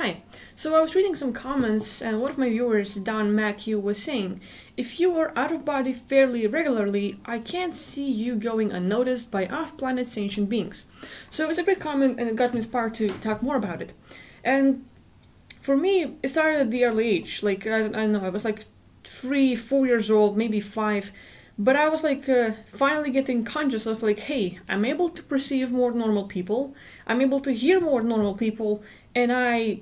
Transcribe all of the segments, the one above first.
Hi. So I was reading some comments, and one of my viewers, Don Mackey, was saying, if you are out of body fairly regularly, I can't see you going unnoticed by off-planet sentient beings. So it was a great comment, and it got me inspired to talk more about it. And for me, it started at the early age. Like, I don't know, I was like 3, 4 years old, maybe 5. But I was like finally getting conscious of like, hey, I'm able to perceive more normal people. I'm able to hear more normal people, and I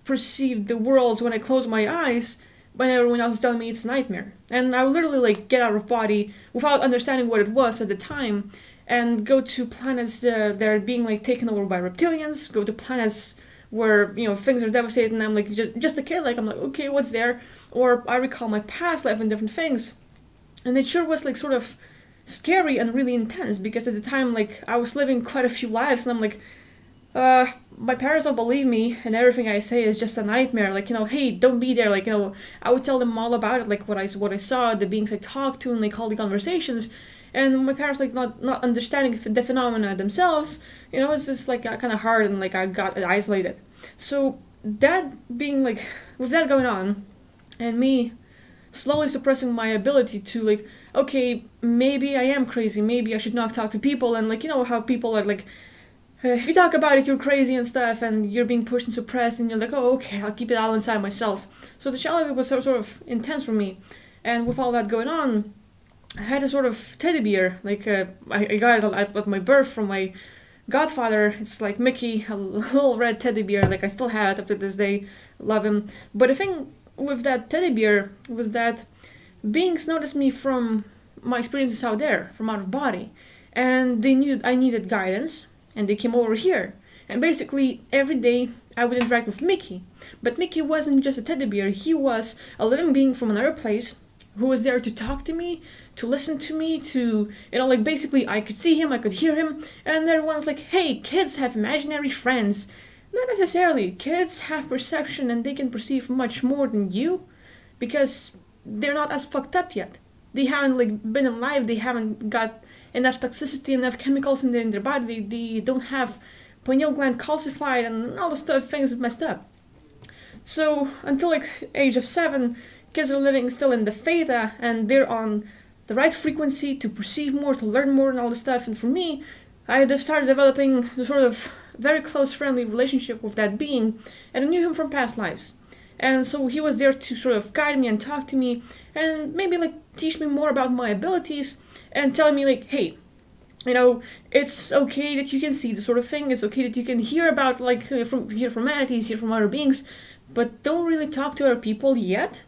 perceive the worlds when I close my eyes when everyone else is telling me it's a nightmare. And I would literally like get out of body without understanding what it was at the time and go to planets that are being like taken over by reptilians, go to planets where, you know, things are devastated and I'm like just a kid, like I'm like, okay, what's there? Or I recall my past life and different things. And it sure was like sort of scary and really intense because at the time like I was living quite a few lives and I'm like, my parents don't believe me and everything I say is just a nightmare. Like, you know, hey, don't be there. Like, you know, I would tell them all about it, like what I saw, the beings I talked to, and like all the conversations. And my parents like not understanding the phenomena themselves. You know, it's just like kind of hard and like I got isolated. So that being like with that going on, and me slowly suppressing my ability to like, okay, maybe I am crazy. Maybe I should not talk to people. And like, you know how people are like, if you talk about it, you're crazy and stuff, and you're being pushed and suppressed, and you're like, oh, okay, I'll keep it all inside myself. So the challenge was sort of intense for me, and with all that going on, I had a sort of teddy bear, like I got it at my birth from my godfather. It's like Mickey, a little red teddy bear, like I still have it up to this day, love him. But the thing with that teddy bear was that beings noticed me from my experiences out there, from out of body, and they knew I needed guidance, and they came over here. And basically, every day I would interact with Mickey. But Mickey wasn't just a teddy bear, he was a living being from another place who was there to talk to me, to listen to me, to, you know, like basically I could see him, I could hear him, and everyone's like, hey, kids have imaginary friends. Not necessarily. Kids have perception and they can perceive much more than you because they're not as fucked up yet. They haven't like been alive, they haven't got enough toxicity, enough chemicals in their body, they don't have pineal gland calcified and all the stuff, things messed up. So until like age of 7, kids are living still in the theta and they're on the right frequency to perceive more, to learn more and all this stuff. And for me, I started developing the sort of very close friendly relationship with that being, and I knew him from past lives. And so he was there to sort of guide me and talk to me and maybe like teach me more about my abilities and telling me like, hey, you know, it's okay that you can see this sort of thing, it's okay that you can hear about like hear from entities, hear from other beings, but don't really talk to other people yet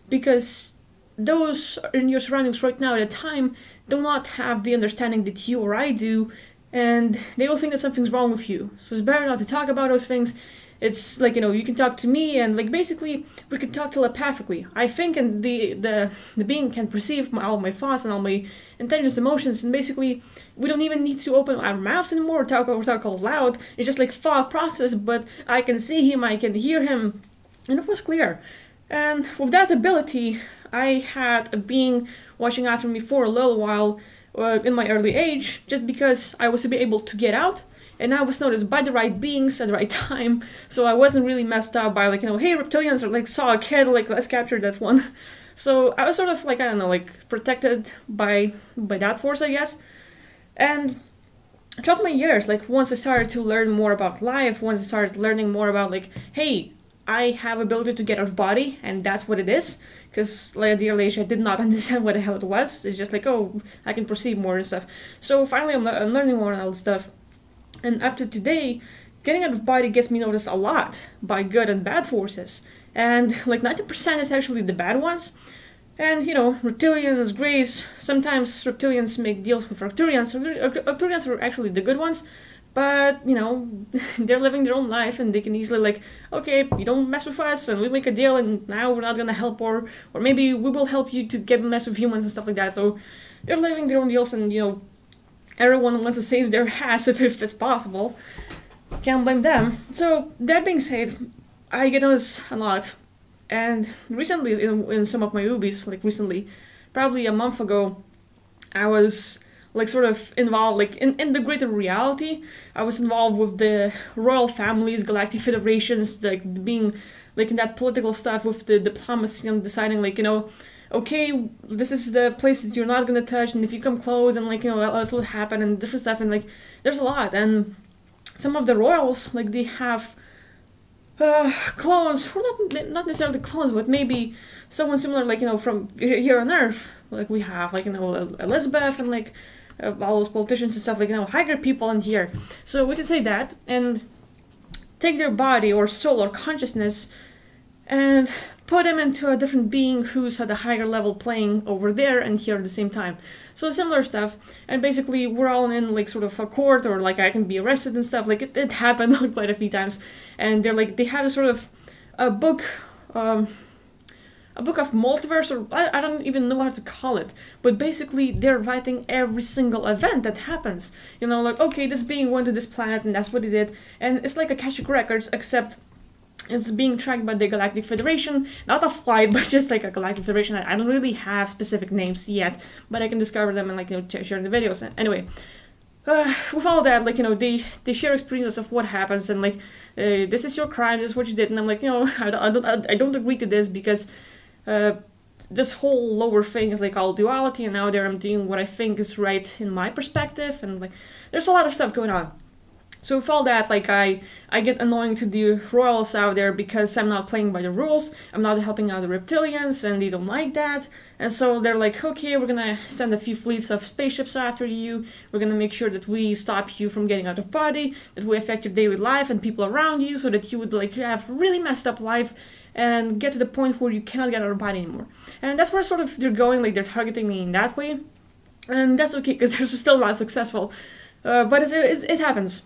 because those in your surroundings right now at a time do not have the understanding that you or I do, and they will think that something's wrong with you. So it's better not to talk about those things. It's like, you know, you can talk to me and like basically we can talk telepathically. I think and the being can perceive all my thoughts and all my intentions, emotions, and basically we don't even need to open our mouths anymore or talk out loud. It's just like thought process, but I can see him, I can hear him, and it was clear. And with that ability, I had a being watching after me for a little while in my early age, just because I was able to get out. And I was noticed by the right beings at the right time, so I wasn't really messed up by like, you know, hey, reptilians, or like saw a kid, like let's capture that one. So I was sort of like, I don't know, like protected by that force, I guess. And throughout my years, like once I started to learn more about life, once I started learning more about like, hey, I have ability to get out of body, and that's what it is. Because like at the early age, I did not understand what the hell it was. It's just like, oh, I can perceive more and stuff. So finally, I'm learning more and all this stuff. And up to today, getting out of body gets me noticed a lot by good and bad forces. And like 90% is actually the bad ones. And, you know, reptilians, greys, sometimes reptilians make deals with Arcturians. Arcturians are actually the good ones. But, you know, they're living their own life and they can easily like, okay, you don't mess with us and we make a deal and now we're not gonna help, or maybe we will help you to get mess with humans and stuff like that. So they're living their own deals and, you know, everyone wants to save their ass if it's possible. Can't blame them. So, that being said, I get noticed a lot. And recently, in some of my movies, like recently, probably a month ago, I was like sort of involved like in the greater reality. I was involved with the royal families, galactic federations, like being like in that political stuff with the diplomacy and deciding like, you know, okay, this is the place that you're not gonna touch, and if you come close, and like, you know, else will happen, and different stuff, and like there's a lot. And some of the royals, like, they have clones, who not necessarily clones, but maybe someone similar, like, you know, from here on Earth. Like we have, like, you know, Elizabeth and like all those politicians and stuff, like, you know, higher people in here. So we could say that and take their body or soul or consciousness and put them into a different being who's at a higher level playing over there and here at the same time. So similar stuff, and basically we're all in like sort of a court, or like I can be arrested and stuff. Like it happened quite a few times, and they're like, they have a sort of a book of multiverse, or I don't even know how to call it, but basically they're writing every single event that happens. You know, like, okay, this being went to this planet and that's what he did, and it's like Akashic Records, except it's being tracked by the Galactic Federation, not a flight, but just like a Galactic Federation. I don't really have specific names yet, but I can discover them and, like, you know, share the videos. Anyway, with all that, like, you know, they share experiences of what happens, and like, this is your crime, this is what you did, and I'm like, you know, I don't agree to this, because this whole lower thing is like all duality, and now there I'm doing what I think is right in my perspective, and like, there's a lot of stuff going on. So with all that, like, I get annoying to the royals out there, because I'm not playing by the rules, I'm not helping out the reptilians, and they don't like that. And so they're like, okay, we're gonna send a few fleets of spaceships after you, we're gonna make sure that we stop you from getting out of body, that we affect your daily life and people around you, so that you would like have really messed up life and get to the point where you cannot get out of body anymore. And that's where sort of they're going, like they're targeting me in that way. And that's okay, because they're still not successful. But it happens.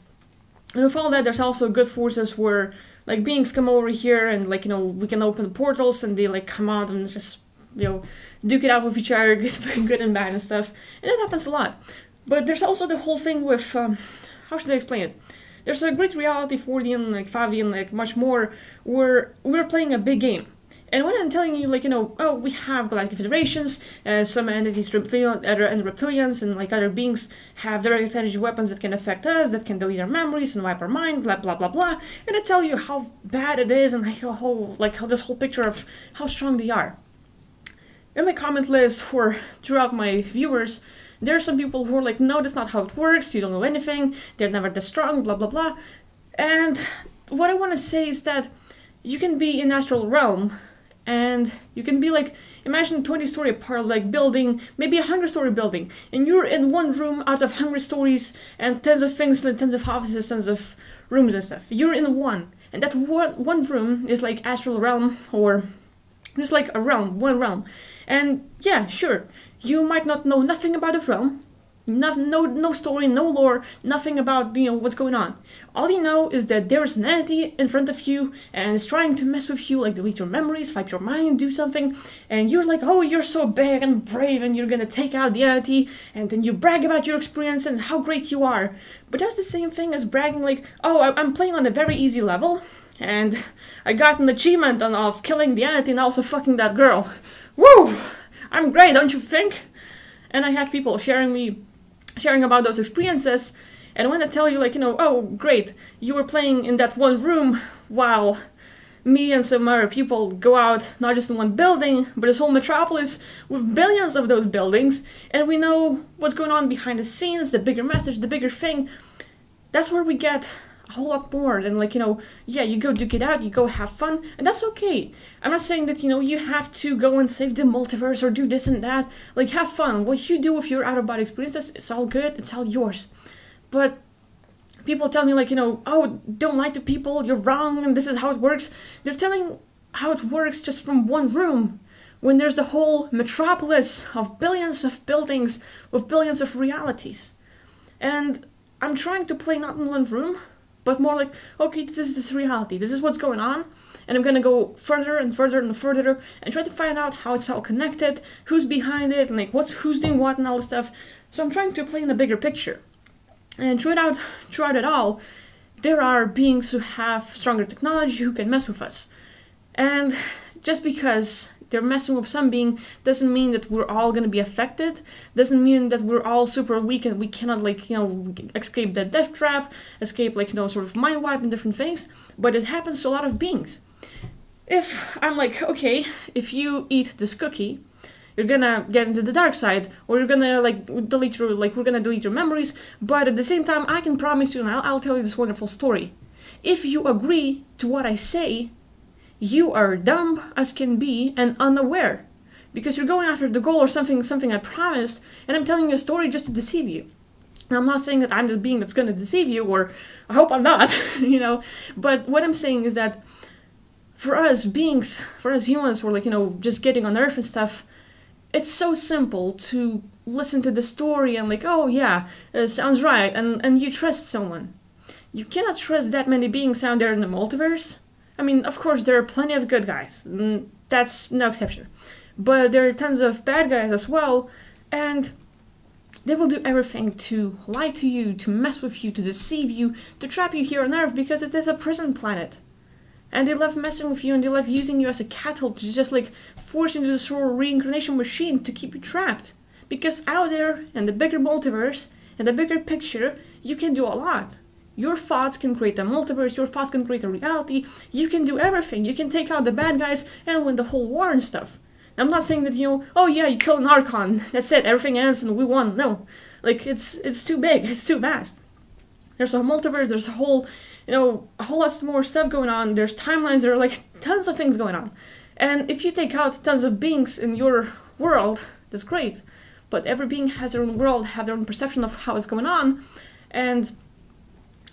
And with all that, there's also good forces where, like, beings come over here and, like, you know, we can open the portals and they, like, come out and just, you know, duke it out with each other, get good and bad and stuff. And that happens a lot. But there's also the whole thing with, how should I explain it? There's a great reality, 4D and, like, 5D and, like, much more, where we're playing a big game. And when I'm telling you, like, you know, oh, we have galactic federations, some entities, reptilians, and like other beings have direct energy weapons that can affect us, that can delete our memories and wipe our mind, blah blah blah blah. And I tell you how bad it is, and how this whole picture of how strong they are. In my comment list for throughout my viewers, there are some people who are like, no, that's not how it works. You don't know anything. They're never this strong. Blah blah blah. And what I want to say is that you can be in astral realm. And you can be like, imagine a 20-story apartment, like building, maybe a 100-story building, and you're in one room out of 100 stories and tons of things, like tons of offices, tons of rooms and stuff. You're in one, and that one room is like astral realm, or just like a realm, one realm. And yeah, sure, you might not know nothing about the realm, no story, no lore, nothing about, you know, what's going on. All you know is that there's an entity in front of you and is trying to mess with you, like delete your memories, wipe your mind, do something, and you're like, oh, you're so big and brave and you're gonna take out the entity, and then you brag about your experience and how great you are. But that's the same thing as bragging like, oh, I'm playing on a very easy level and I got an achievement of killing the entity and also fucking that girl. Woo! I'm great, don't you think? And I have people sharing about those experiences, and when I tell you, like, you know, oh, great, you were playing in that one room while me and some other people go out, not just in one building, but this whole metropolis with billions of those buildings, and we know what's going on behind the scenes, the bigger message, the bigger thing. That's where we get a whole lot more than, like, you know, yeah, you go duke it out, you go have fun, and that's okay. I'm not saying that, you know, you have to go and save the multiverse or do this and that. Like, have fun. What you do with your out-of-body experiences, it's all good, it's all yours. But people tell me, like, you know, oh, don't lie to people, you're wrong, and this is how it works. They're telling how it works just from one room, when there's the whole metropolis of billions of buildings with billions of realities. And I'm trying to play not in one room, but more like, okay, this is this reality, this is what's going on, and I'm gonna go further and further and further and try to find out how it's all connected, who's behind it, and like who's doing what and all this stuff. So I'm trying to play in the bigger picture. And throughout it all, there are beings who have stronger technology who can mess with us. And just because they're messing with some being, doesn't mean that we're all gonna be affected, doesn't mean that we're all super weak and we cannot, like, you know, escape the death trap, escape, like, you know, sort of mind wipe and different things, but it happens to a lot of beings. If I'm like, okay, if you eat this cookie, you're gonna get into the dark side, or you're gonna, like, delete your, like, we're gonna delete your memories, but at the same time, I can promise you, and I'll tell you this wonderful story. If you agree to what I say, you are dumb as can be and unaware, because you're going after the goal or something I promised, and I'm telling you a story just to deceive you. And I'm not saying that I'm the being that's gonna deceive you, or I hope I'm not, you know, but what I'm saying is that for us beings, for us humans, we're, like, you know, just getting on Earth and stuff, it's so simple to listen to the story and, like, oh yeah, sounds right, and you trust someone. You cannot trust that many beings out there in the multiverse. I mean, of course, there are plenty of good guys, that's no exception. But there are tons of bad guys as well, and they will do everything to lie to you, to mess with you, to deceive you, to trap you here on Earth, because it is a prison planet. And they love messing with you, and they love using you as a cattle to just, like, force you into this sort of reincarnation machine to keep you trapped. Because out there, in the bigger multiverse, in the bigger picture, you can do a lot. Your thoughts can create a multiverse, your thoughts can create a reality, you can do everything. You can take out the bad guys and win the whole war and stuff. I'm not saying that, you know, oh yeah, you kill an Archon, that's it, everything ends and we won. No. Like, it's too big, it's too vast. There's a multiverse, there's a whole, you know, a whole lot more stuff going on. There's timelines, there are, like, tons of things going on. And if you take out tons of beings in your world, that's great. But every being has their own world, have their own perception of how it's going on. And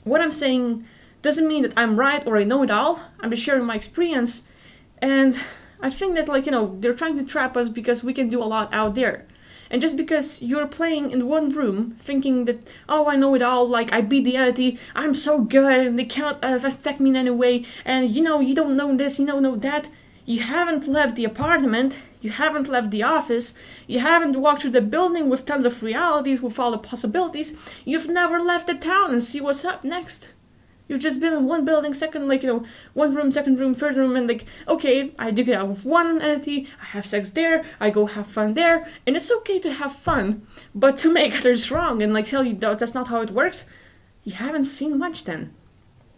what I'm saying doesn't mean that I'm right or I know it all. I'm just sharing my experience. And I think that, like, you know, they're trying to trap us because we can do a lot out there. And just because you're playing in one room, thinking that, oh, I know it all, like, I beat the entity, I'm so good, and they cannot affect me in any way, and, you know, you don't know this, you don't know that, you haven't left the apartment, you haven't left the office, you haven't walked through the building with tons of realities, with all the possibilities, you've never left the town and see what's up next. You've just been in one building, second, like, you know, one room, second room, third room, and, like, okay, I do get out with one entity, I have sex there, I go have fun there, and it's okay to have fun, but to make others wrong and, like, tell you that that's not how it works, you haven't seen much then.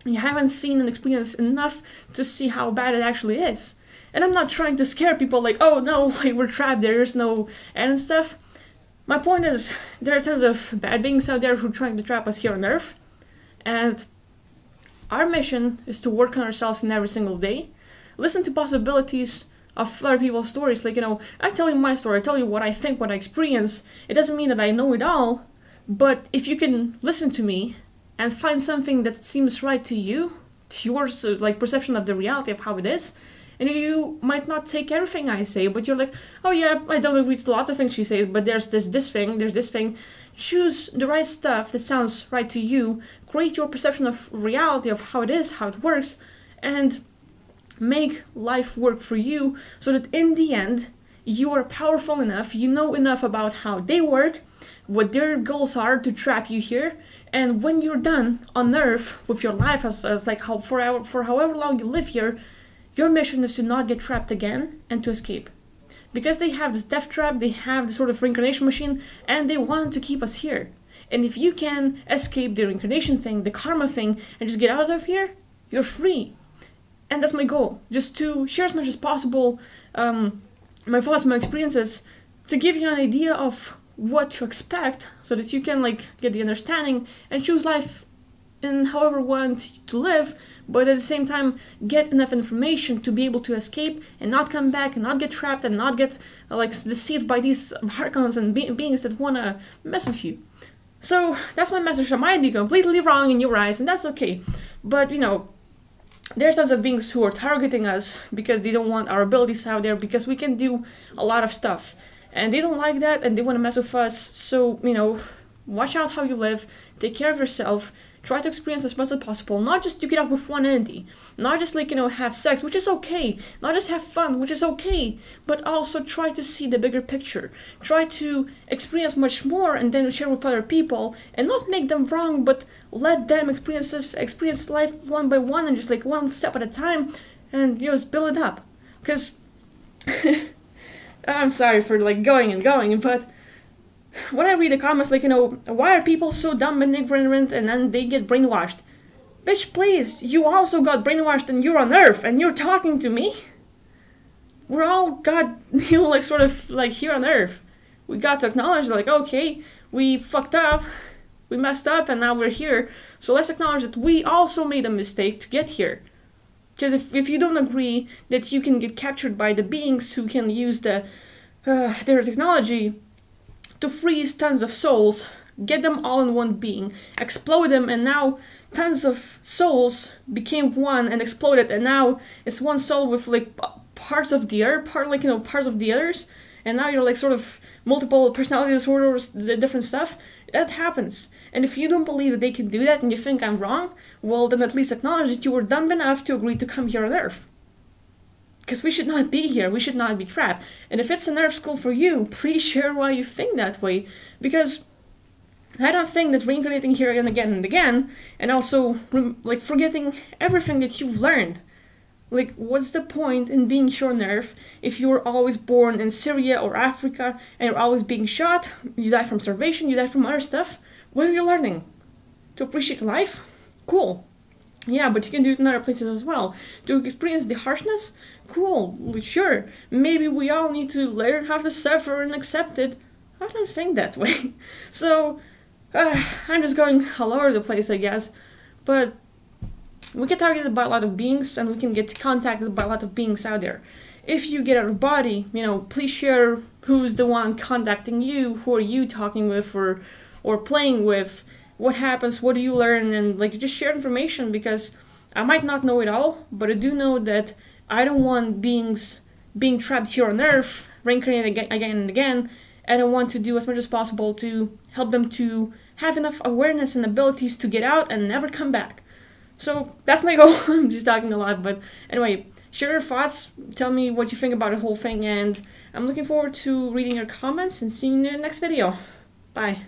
You haven't seen and experienced enough to see how bad it actually is. And I'm not trying to scare people like, oh no, like, we're trapped, there's no end and stuff. My point is, there are tons of bad beings out there who are trying to trap us here on Earth, and our mission is to work on ourselves in every single day, listen to possibilities of other people's stories. Like, you know, I tell you my story, I tell you what I think, what I experience. It doesn't mean that I know it all, but if you can listen to me and find something that seems right to you, to your, like, perception of the reality of how it is, and you might not take everything I say, but you're like, oh yeah, I don't agree to a lot of things she says, but there's this thing, there's this thing. Choose the right stuff that sounds right to you, create your perception of reality, of how it is, how it works, and make life work for you so that in the end, you are powerful enough, you know enough about how they work, what their goals are to trap you here, and when you're done on Earth with your life, as like for however long you live here, your mission is to not get trapped again and to escape. Because they have this death trap, they have this sort of reincarnation machine, and they want to keep us here. And if you can escape the reincarnation thing, the karma thing, and just get out of here, you're free. And that's my goal, just to share as much as possible my thoughts, my experiences, to give you an idea of what to expect, so that you can, like, get the understanding and choose life in however you want to live, but at the same time get enough information to be able to escape and not come back and not get trapped and not get like deceived by these Archons and beings that want to mess with you. So that's my message. I might be completely wrong in your eyes, and that's okay. But, you know, there's tons of beings who are targeting us because they don't want our abilities out there, because we can do a lot of stuff. And they don't like that, and they want to mess with us. So, you know, watch out how you live, take care of yourself, try to experience as much as possible, not just to get off with one entity, not just, like, you know, have sex, which is okay, not just have fun, which is okay, but also try to see the bigger picture, try to experience much more and then share with other people, and not make them wrong, but let them experience life one by one, and just, like, one step at a time, and just build it up. Because I'm sorry for like going and going, but when I read the comments, like, why are people so dumb and ignorant, and then they get brainwashed? Bitch, please, you also got brainwashed and you're on Earth, and you're talking to me? We're all got, like, sort of, like, here on Earth. We got to acknowledge, like, okay, we fucked up, we messed up, and now we're here. So let's acknowledge that we also made a mistake to get here. Because if you don't agree that you can get captured by the beings who can use their technology to freeze tons of souls, get them all in one being, explode them, and now tons of souls became one and exploded, and now it's one soul with like parts of the other, parts of the others, and now you're like sort of multiple personality disorders, the different stuff. That happens. And if you don't believe that they can do that and you think I'm wrong, well then at least acknowledge that you were dumb enough to agree to come here on Earth. Because we should not be here, we should not be trapped. And if it's an Earth school for you, please share why you think that way. Because I don't think that reincarnating here again and again, and also like forgetting everything that you've learned. Like, what's the point in being here on Earth if you're always born in Syria or Africa and you're always being shot, you die from starvation, you die from other stuff? What are you learning? To appreciate life? Cool. Yeah, but you can do it in other places as well. To experience the harshness? Cool, sure. Maybe we all need to learn how to suffer and accept it. I don't think that way. So, I'm just going all over the place, I guess. But we get targeted by a lot of beings, and we can get contacted by a lot of beings out there. If you get out of body, please share who's the one contacting you, who are you talking with or playing with, what happens, what do you learn, and like just share information, because I might not know it all, but I do know that I don't want beings being trapped here on Earth, reincarnated again and again, and I want to do as much as possible to help them to have enough awareness and abilities to get out and never come back. So that's my goal. I'm just talking a lot, but anyway, share your thoughts, tell me what you think about the whole thing, and I'm looking forward to reading your comments and seeing you in the next video. Bye.